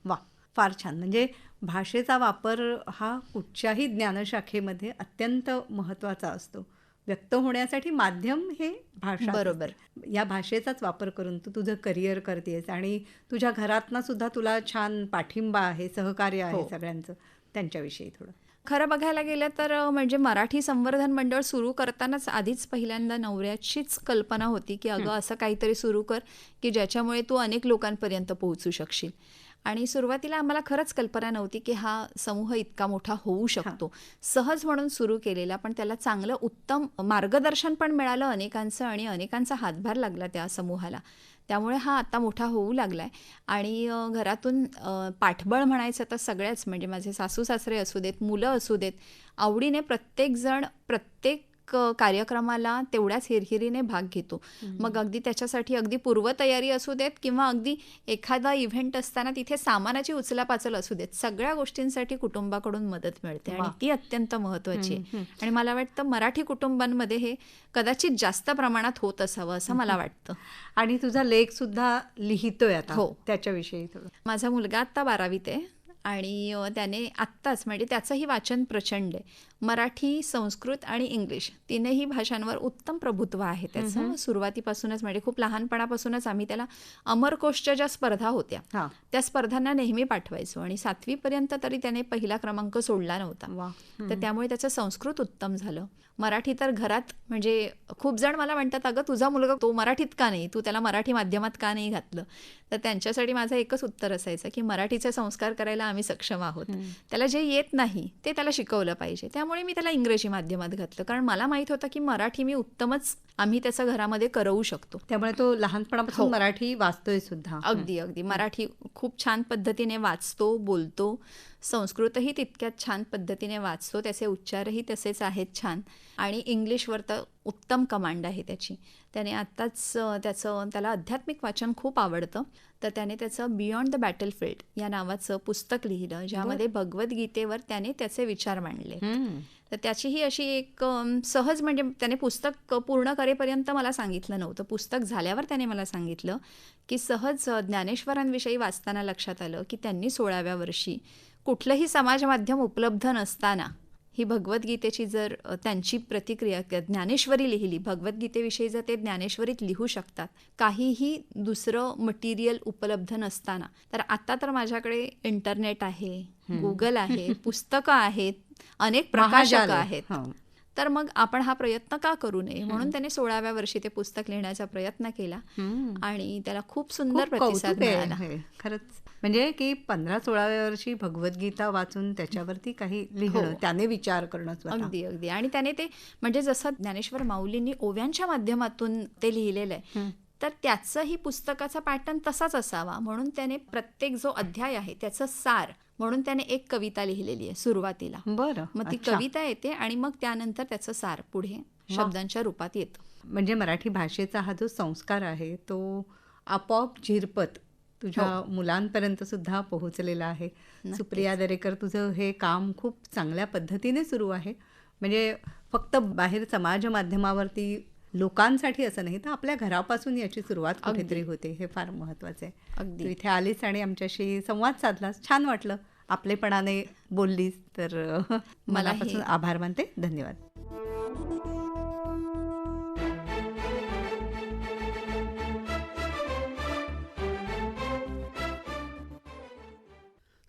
Speaker 2: वा, फार छान. म्हणजे भाषेचा वापर हा कुठच्याही ज्ञानशाखेमध्ये अत्यंत महत्त्वाचा असतो. व्यक्त होण्यासाठी माध्यम हे भाषा.
Speaker 3: बरोबर.
Speaker 2: या भाषेचाच वापर करून तू तुझं करिअर करतेस आणि तुझ्या घरातनं सुद्धा तुला छान पाठिंबा आहे, सहकार्य आहे सगळ्यांचं. त्यांच्याविषयी थोडं.
Speaker 3: खरं बघायला गेलं तर म्हणजे मराठी संवर्धन मंडळ सुरू करतानाच आधीच पहिल्यांदा नवऱ्याचीच कल्पना होती की अगं असं काहीतरी सुरू कर की ज्याच्यामुळे तू अनेक लोकांपर्यंत पोहोचू शकशील. आणि सुरुवातीला आम्हाला खरंच कल्पना नव्हती की हा समूह इतका मोठा होऊ शकतो. सहज म्हणून सुरू केलेला, पण त्याला चांगलं उत्तम मार्गदर्शन पण मिळालं अनेकांचं आणि अनेकांचा हातभार लागला त्या समूहाला. त्यामुळे हा आता मोठा होऊ लागला आहे. आणि घरातून पाठबळ म्हणायचं तर सगळ्याच, म्हणजे माझे सासू सासरे असू देत, मुलं असू देत, आवडीने प्रत्येकजण प्रत्येक कार्यक्रमाला तेवढ्याच हिरहिरीने भाग घेतो. मग अगदी त्याच्यासाठी अगदी पूर्वतयारी असू देत किंवा अगदी एखादा इव्हेंट असताना तिथे सामानाची उचलापाचल असू देत, सगळ्या गोष्टींसाठी कुटुंबाकडून मदत मिळते आणि ती अत्यंत महत्त्वाची आहे. आणि मला वाटतं मराठी कुटुंबांमध्ये हे कदाचित जास्त प्रमाणात होत असावं असं मला वाटतं.
Speaker 2: आणि तुझा लेख सुद्धा लिहितोय आता.
Speaker 3: हो.
Speaker 2: त्याच्याविषयी थोडं.
Speaker 3: माझा मुलगा आत्ता 12वीत आहे आणि त्याने आत्ताच म्हणजे त्याचंही वाचन प्रचंड आहे. मराठी, संस्कृत आणि इंग्लिश तीनही भाषांवर उत्तम प्रभुत्व आहे त्याचं. सुरुवातीपासूनच म्हणजे खूप लहानपणापासूनच आम्ही त्याला अमरकोशच्या ज्या स्पर्धा होत्या त्या स्पर्धांना नेहमी पाठवायचो आणि 7वी पर्यंत तरी त्याने पहिला क्रमांक सोडला नव्हता. तर त्यामुळे त्याचं संस्कृत उत्तम झालं. मराठी तर घरात म्हणजे खूप जण मला म्हणतात अगं तुझा मुलगा तो मराठीत का नाही, तू त्याला मराठी माध्यमात का नाही घातलं. तर त्यांच्यासाठी माझं एकच उत्तर असायचं की मराठीचे संस्कार करायला आम्ही सक्षम आहोत. त्याला जे येत नाही ते त्याला शिकवलं पाहिजे. त्यामुळे मी त्याला इंग्रजी माध्यमात घातलं, कारण मला माहित होतं की मराठी मी उत्तमच आम्ही त्याचं घरामध्ये करवू शकतो.
Speaker 2: त्यामुळे तो लहानपणापासून मराठी वाचतोय सुद्धा.
Speaker 3: अगदी अगदी मराठी खूप छान पद्धतीने वाचतो, बोलतो. संस्कृतही तितक्यात छान पद्धतीने वाचतो, त्याचे उच्चारही तसेच आहेत छान. आणि इंग्लिशवर तर उत्तम कमांड आहे त्याची. त्याने आत्ताच त्याला आध्यात्मिक वाचन खूप आवडतं, तर त्याने त्याचं बियॉन्ड द बॅटलफील्ड या नावाचं पुस्तक लिहिलं, ज्यामध्ये भगवद्गीतेवर त्याने त्याचे विचार मांडले. तर त्याचीही अशी एक सहज म्हणजे त्याने पुस्तक पूर्ण करेपर्यंत मला सांगितलं नव्हतं. पुस्तक झाल्यावर त्याने मला सांगितलं की सहज ज्ञानेश्वरांविषयी वाचताना लक्षात आलं की त्यांनी 16व्या वर्षी कुठलंही समाज माध्यम उपलब्ध नसताना ही भगवद्गीतेची जर त्यांची प्रतिक्रिया ज्ञानेश्वरी लिहिली. भगवद्गीतेविषयी जर ते ज्ञानेश्वरीत लिहू शकतात काहीही दुसरं मटेरियल उपलब्ध नसताना, तर आता तर माझ्याकडे इंटरनेट आहे, गुगल आहे, पुस्तकं आहेत, अनेक प्रकाशक आहेत. तर मग आपण हा प्रयत्न का करू नये म्हणून त्याने 16व्या वर्षी ते पुस्तक लिहिण्याचा प्रयत्न केला आणि त्याला खूप सुंदर
Speaker 2: खूप
Speaker 3: प्रतिसाद
Speaker 2: कौतुक आहे
Speaker 3: मिळाला.
Speaker 2: हे. खरंच म्हणजे की 15-16व्या वर्षी भगवद्गीता वाचून त्याच्यावरती काही लिहिणं, त्याने विचार करणं स्वतः.
Speaker 3: अगदी अगदी. आणि त्याने ते म्हणजे जसं ज्ञानेश्वर माऊलींनी ओव्यांच्या माध्यमातून ते लिहिलेलं आहे तर त्याचंही पुस्तकाचा पॅटर्न तसाच असावा म्हणून त्याने प्रत्येक जो अध्याय आहे त्याचं सार म्हणून त्याने एक कविता लिहिलेली आहे सुरुवातीला.
Speaker 2: बरं,
Speaker 3: मग ती
Speaker 2: अच्छा.
Speaker 3: कविता येते आणि मग त्यानंतर त्याचं सार पुढे शब्दांच्या रूपात येतं.
Speaker 2: म्हणजे मराठी भाषेचा हा जो संस्कार आहे तो आपोआप झिरपत तुझ्या मुलांपर्यंत सुद्धा पोहोचलेला आहे. सुप्रिया दरेकर, तुझं हे काम खूप चांगल्या पद्धतीने सुरू आहे. म्हणजे फक्त बाहेर समाज माध्यमावरती लोकांसाठी असं नाही तर आपल्या घरापासून याची सुरुवात कुठेतरी होते. हे फार महत्वाचं आहे.
Speaker 3: अगदी.
Speaker 2: तू इथे आलीस आणि आमच्याशी संवाद साधलास, छान वाटलं. आपलेपणाने बोललीस तर मनापासून आभार मानते. धन्यवाद.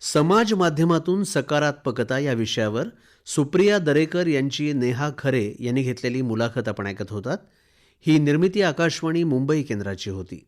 Speaker 1: समाज माध्यमातून सकारात्मकता या विषयावर सुप्रिया दरेकर यांची नेहा खरे यांनी घेतलेली मुलाखत आपण ऐकत होतात. ही निर्मिती आकाशवाणी मुंबई केंद्राची होती.